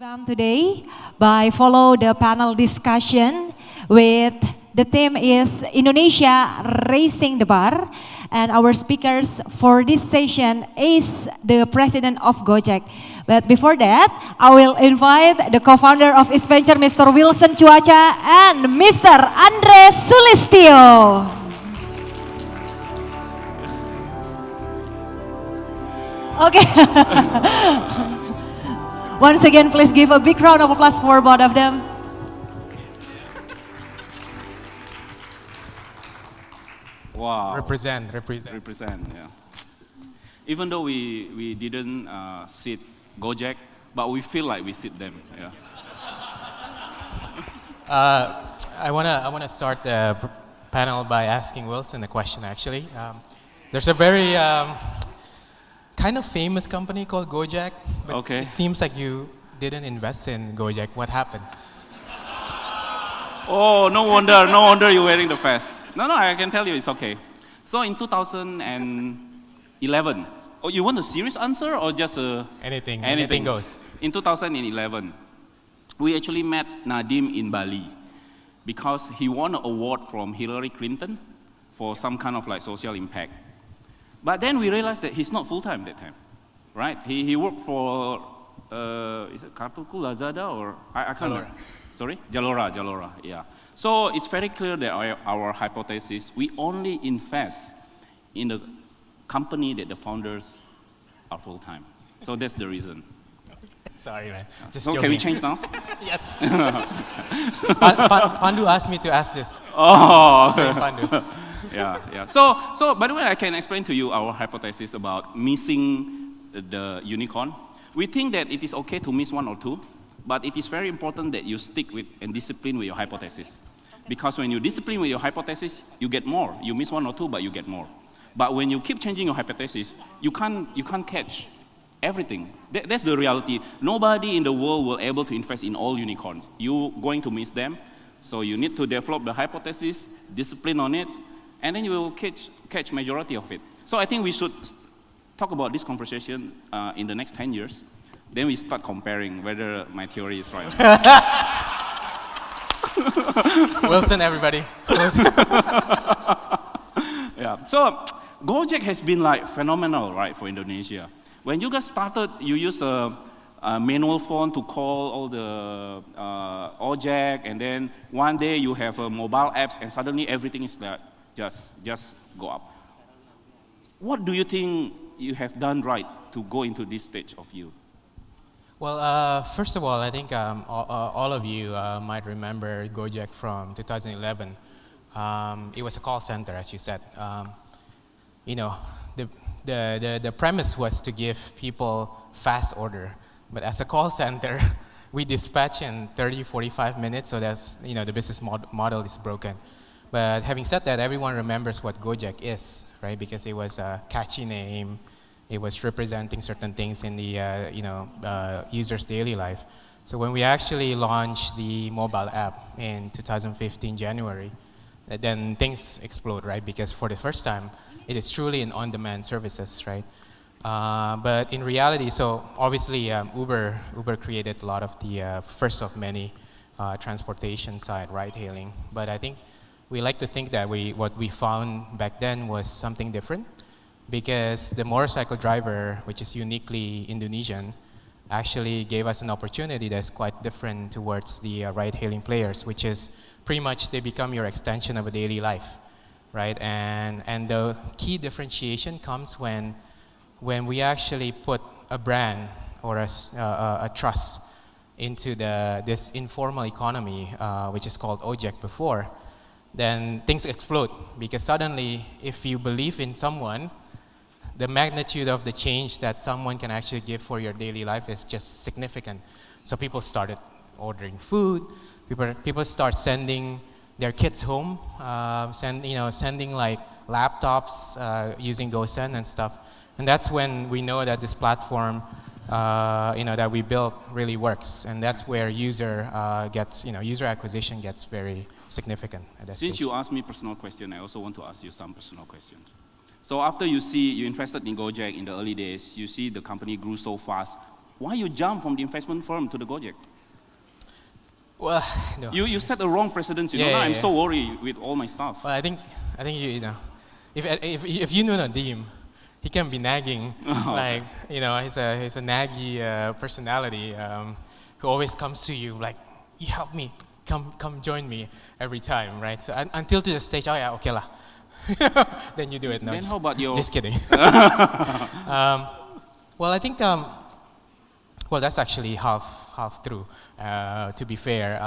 event today by follow the panel discussion with the theme is Indonesia Raising the Bar, and our speakers for this session is the president of Gojek. But before that, I will invite the co-founder of this venture, Mr. Willson Cuaca and Mr. Andre Soelistyo. Okay. Once again, please give a big round of applause for both of them. Wow. Represent. Yeah. Even though we didn't sit Gojek, but we feel like we sit them. Yeah. I wanna start the panel by asking Willson a question. Actually, there's a very kind of famous company called Gojek, but Okay. it seems like you didn't invest in Gojek. What happened? Oh, no wonder you're wearing the vest. No, I can tell you it's okay. So in 2011, oh, you want a serious answer or just a... Anything goes. In 2011, we actually met Nadiem in Bali because he won an award from Hillary Clinton for some kind of like social impact. But then we realized that he's not full-time that time, right? He worked for, is it Kartuku, Lazada, or I can't remember. Sorry? Jalora, yeah. So it's very clear that our hypothesis, we only invest in the company that the founders are full-time. So that's the reason. Sorry, man. Just so joking. can we change now? Yes. Pandu asked me to ask this. Oh. Pandu. Yeah. So by the way, I can explain to you our hypothesis about missing the unicorn. We think that it is okay to miss one or two, but it is very important that you stick with and discipline with your hypothesis. Because when you discipline with your hypothesis, you get more. You miss one or two, but you get more. But when you keep changing your hypothesis, you can't catch everything. That's the reality. Nobody in the world will able to invest in all unicorns. You're going to miss them. So you need to develop the hypothesis, discipline on it, and then you will catch majority of it. So I think we should talk about this conversation in the next 10 years. Then we start comparing whether my theory is right. Willson, everybody. Yeah. So Gojek has been like phenomenal, right, for Indonesia. When you guys started, you used a manual phone to call all the Gojek, and then one day you have mobile apps, and suddenly everything is like just go up. What do you think you have done right to go into this stage of you? Well, first of all, I think all of you might remember Gojek from 2011. It was a call center, as you said. The premise was to give people fast order, but as a call center, we dispatch in 30, 45 minutes, so that's, the business model is broken. But having said that, everyone remembers what Gojek is, right? Because it was a catchy name. It was representing certain things in the user's daily life. So when we actually launched the mobile app in 2015 January, then things explode, right? Because for the first time, it is truly an on-demand services, right? But in reality, so obviously Uber created a lot of the first of many transportation side ride-hailing. But I think we like to think that what we found back then was something different, because the motorcycle driver, which is uniquely Indonesian, actually gave us an opportunity that's quite different towards the ride-hailing players, which is pretty much they become your extension of a daily life, right? And the key differentiation comes when we actually put a brand or a trust into this informal economy, which is called Ojek before, then things explode. Because suddenly, if you believe in someone, the magnitude of the change that someone can actually give for your daily life is just significant. So people started ordering food. People start sending their kids home, sending like laptops using GoSend and stuff. And that's when we know that this platform, that we built really works. And that's where user acquisition gets very significant at that Since stage. you asked me personal question, I also want to ask you some personal questions. So after you invested in Gojek in the early days, you see the company grew so fast. Why you jump from the investment firm to the Gojek? Well, no. You set the wrong precedence. Now I'm so worried with all my stuff. Well, I think you know, if you know Nadiem, he can be nagging, like he's a naggy personality who always comes to you like, you help me, come join me every time, right? So until to the stage, oh yeah, okay lah. Then you do it. No, then how about your? Just kidding. Well, I think well, that's actually half true. To be fair,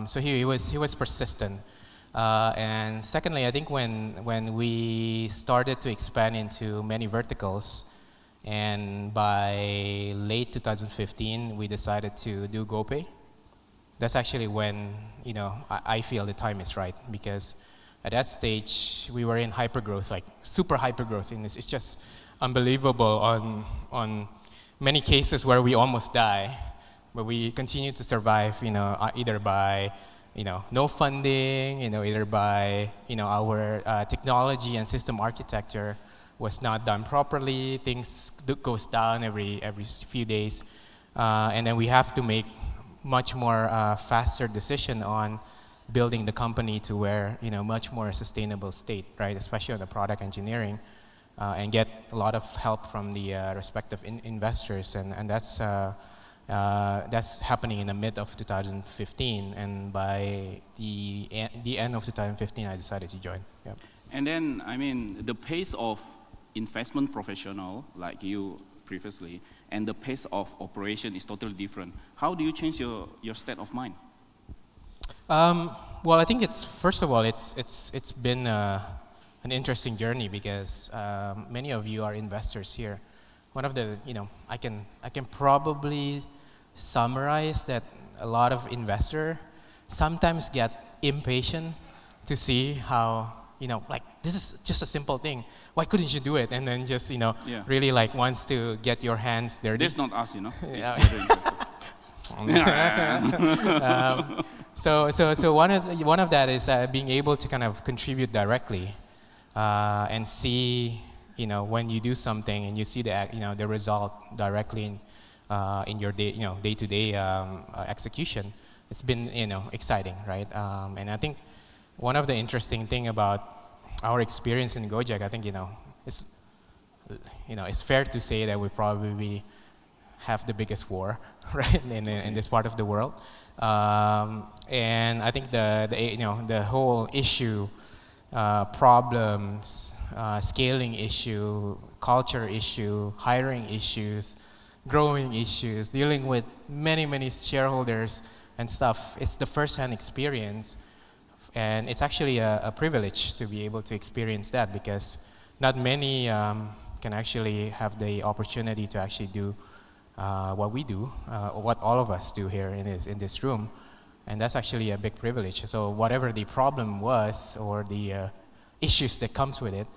so he was persistent, and secondly, I think when we started to expand into many verticals, and by late 2015 we decided to do GoPay. That's actually when I feel the time is right, because at that stage we were in hypergrowth, like super hypergrowth, and it's just unbelievable on many cases where we almost die, but we continue to survive, either by, no funding, either by, our technology and system architecture was not done properly. Things goes down every few days, and then we have to make much more faster decision on building the company to where, much more sustainable state, right? Especially on the product engineering. And get a lot of help from the respective investors, and that's happening in the mid of 2015. And by the end of 2015, I decided to join. Yep. And then, I mean, the pace of investment professional like you previously, and the pace of operation is totally different. How do you change your state of mind? Well, I think first of all, it's been an interesting journey, because many of you are investors here. One of the, I can probably summarize that a lot of investors sometimes get impatient to see how, like, this is just a simple thing. Why couldn't you do it? And then just, really like wants to get your hands dirty. That's not us, So one of that is being able to kind of contribute directly. And see, when you do something and you see the result directly in your day-to-day execution, it's been exciting, right? And I think one of the interesting thing about our experience in Gojek, I think it's fair to say that we probably have the biggest war, right, in this part of the world, and I think the whole issue. Problems, scaling issue, culture issue, hiring issues, growing issues, dealing with many shareholders and stuff. It's the first-hand experience, and it's actually a privilege to be able to experience that, because not many can actually have the opportunity to actually do what we do, what all of us do here in this room. And that's actually a big privilege. So whatever the problem was, or the issues that comes with it,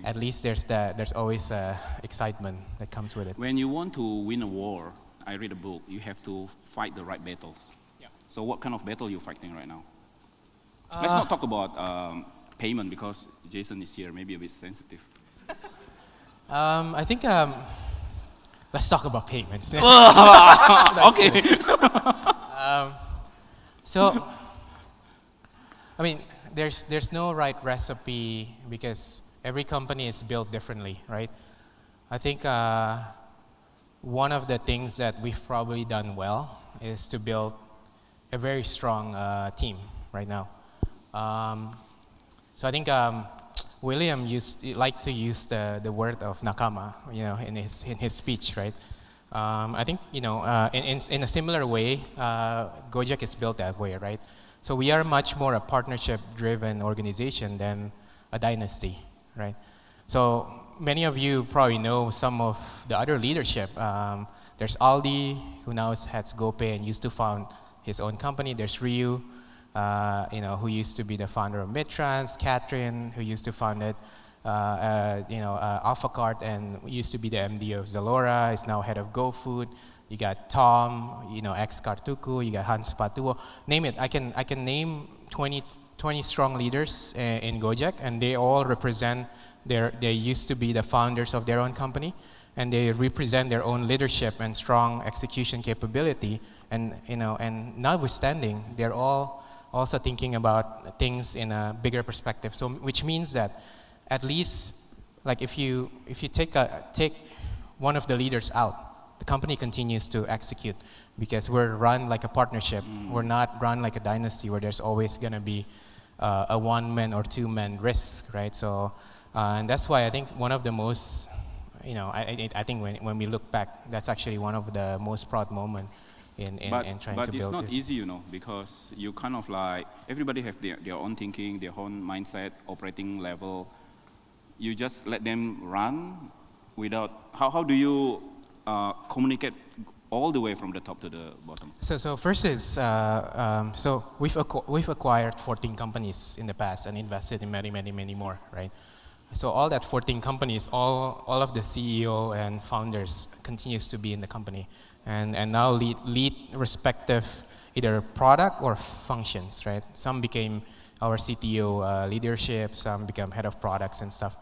at least there's always excitement that comes with it. When you want to win a war, I read a book, you have to fight the right battles. Yeah. So what kind of battle are you fighting right now? Let's not talk about payment, because Jason is here, maybe a bit sensitive. I think let's talk about payments. Okay. So, I mean, there's no right recipe, because every company is built differently, right? I think one of the things that we've probably done well is to build a very strong team right now. So I think William liked to use the word of nakama, in his speech, right? I think, in a similar way, Gojek is built that way, right? So we are much more a partnership-driven organization than a dynasty, right? So many of you probably know some of the other leadership. There's Aldi, who now has GoPay and used to found his own company. There's Ryu, who used to be the founder of Midtrans. Catherine, who used to found it. AlphaCart, and used to be the MD of Zalora, is now head of GoFood. You got Tom, ex-Kartuku. You got Hans Patuo. Name it. I can name 20 strong leaders in Gojek, and they all represent they used to be the founders of their own company, and they represent their own leadership and strong execution capability. And and notwithstanding, they're all also thinking about things in a bigger perspective. So, which means that at least, like if you take one of the leaders out, the company continues to execute because we're run like a partnership. We're not run like a dynasty where there's always going to be a one-man or two-man risk, right? So, and that's why I think one of the most, I think when we look back, that's actually one of the most proud moments in trying to build this. But it's not easy, because you kind of like, everybody have their own thinking, their own mindset, operating level. You just let them run without, how do you communicate all the way from the top to the bottom? So first is, so we've acquired 14 companies in the past and invested in many, many, many more, right? So all that 14 companies, all of the CEO and founders continues to be in the company and now lead respective either product or functions, right? Some became our CTO leadership, some become head of products and stuff.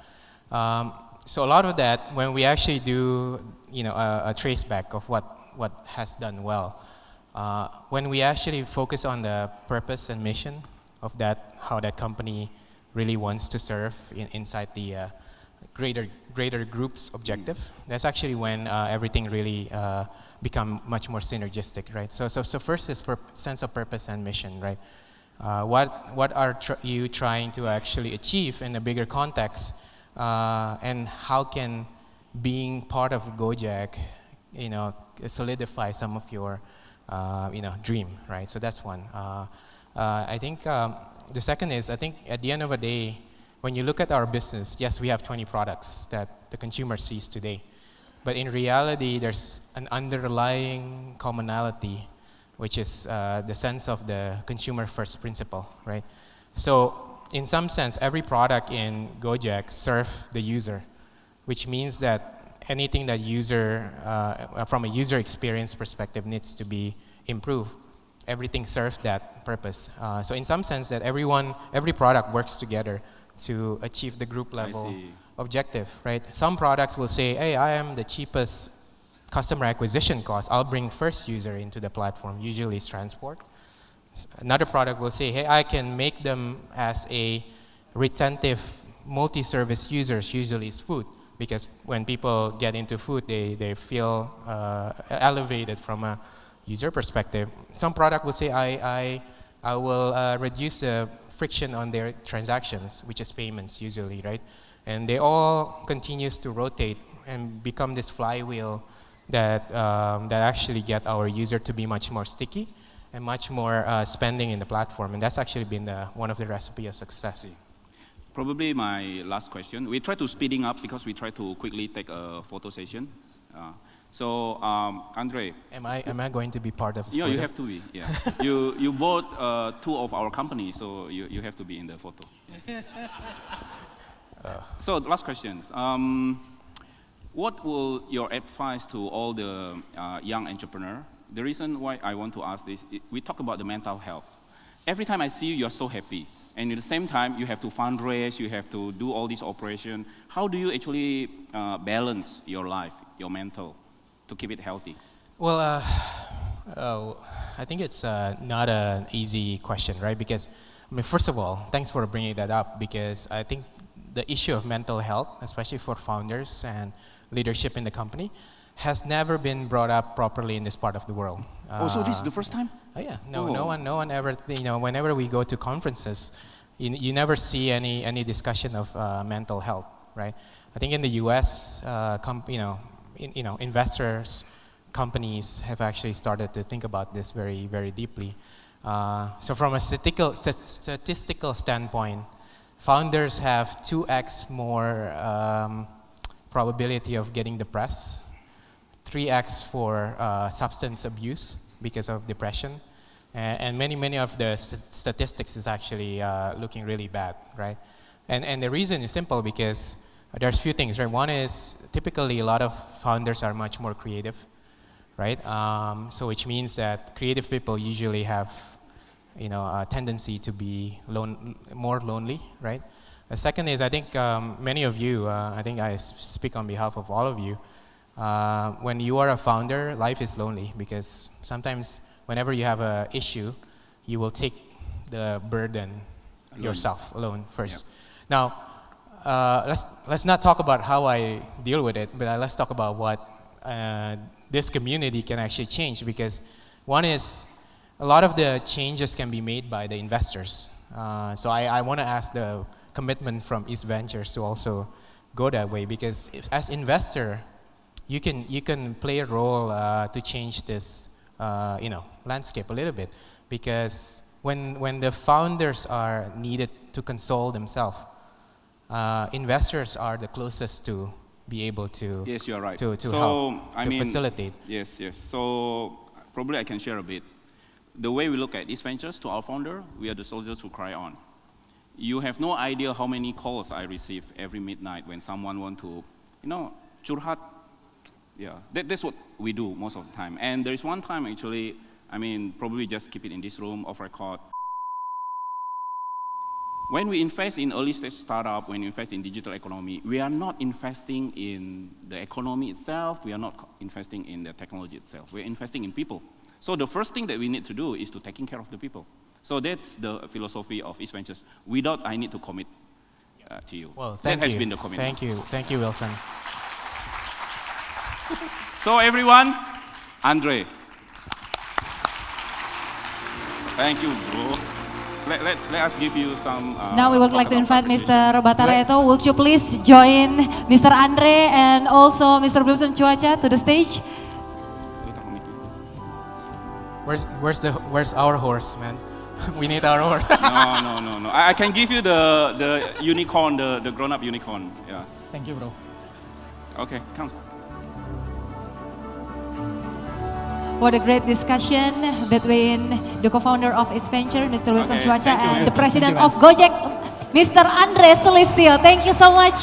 So a lot of that, when we actually do, a trace back of what has done well, when we actually focus on the purpose and mission of that, how that company really wants to serve inside the greater group's objective, that's actually when everything really become much more synergistic, right? So first is sense of purpose and mission, right? What are you trying to actually achieve in a bigger context, and how can being part of Gojek, solidify some of your, dream, right? So that's one. I think the second is, I think at the end of the day, when you look at our business, yes, we have 20 products that the consumer sees today. But in reality, there's an underlying commonality, which is the sense of the consumer first principle, right? So in some sense, every product in Gojek serves the user, which means that anything that from a user experience perspective needs to be improved. Everything serves that purpose. So in some sense that every product works together to achieve the group level objective, right? Some products will say, hey, I am the cheapest customer acquisition cost. I'll bring first user into the platform, usually it's transport. Another product will say, hey, I can make them as a retentive multi-service users, usually it's food. Because when people get into food, they feel elevated from a user perspective. Some product will say, I will reduce the friction on their transactions, which is payments usually, right? And they all continues to rotate and become this flywheel that actually get our user to be much more sticky and much more spending in the platform. And that's actually been one of the recipe of success. Probably my last question. We try to speeding up because we try to quickly take a photo session. So Andre, am I going to be part of this? Yeah, photo? you have to be. Yeah, you bought two of our companies, so you have to be in the photo. So last questions. What will your advice to all the young entrepreneur? The reason why I want to ask this, we talk about the mental health. Every time I see you, you're so happy. And at the same time, you have to fundraise, you have to do all this operation. How do you actually balance your life, your mental, to keep it healthy? Well, I think it's not an easy question, right? Because, first of all, thanks for bringing that up, because I think the issue of mental health, especially for founders and leadership in the company, has never been brought up properly in this part of the world. So this is the first time? Oh yeah, no one ever. Whenever we go to conferences, you never see any discussion of mental health, right? I think in the U.S., investors, companies have actually started to think about this very, very deeply. So from a statistical standpoint, founders have 2x more probability of getting depressed, 3x for substance abuse because of depression, and many of the statistics is actually looking really bad, right? And the reason is simple, because there's a few things, right? One is typically a lot of founders are much more creative, right? So which means that creative people usually have, a tendency to be more lonely, right? The second is, I think many of you, I think I speak on behalf of all of you, When you are a founder, life is lonely because sometimes whenever you have an issue, you will take the burden yourself alone first. Now, let's not talk about how I deal with it, but let's talk about what this community can actually change, because one is a lot of the changes can be made by the investors. So I want to ask the commitment from East Ventures to also go that way, because as investor, you can play a role to change this landscape a little bit, because when the founders are needed to console themselves, investors are the closest to be able to yes, you're right. to help to facilitate. Yes. So probably I can share a bit. The way we look at East Ventures to our founder, we are the soldiers who cry on. You have no idea how many calls I receive every midnight when someone want to, curhat. Yeah, that's what we do most of the time. And there's one time actually, probably just keep it in this room off record. When we invest in early stage startup, when we invest in digital economy, we are not investing in the economy itself, we are not investing in the technology itself, we're investing in people. So the first thing that we need to do is to taking care of the people. So that's the philosophy of East Ventures. Without I need to commit to you. Well, thank you. That has been the commitment. Thank you, Willson. So everyone, Andre. Thank you, bro. Let us give you some... Now we would like to invite Mr. Moderator. Would you please join Mr. Andre and also Mr. Willson Cuaca to the stage? Where's our horse, man? We need our horse. No. I can give you the unicorn, the grown-up unicorn. Yeah. Thank you, bro. Okay, come. What a great discussion between the co-founder of East Venture, Mr. Willson Cuaca, and the president of Gojek, Mr. Andre Soelistyo. Thank you so much.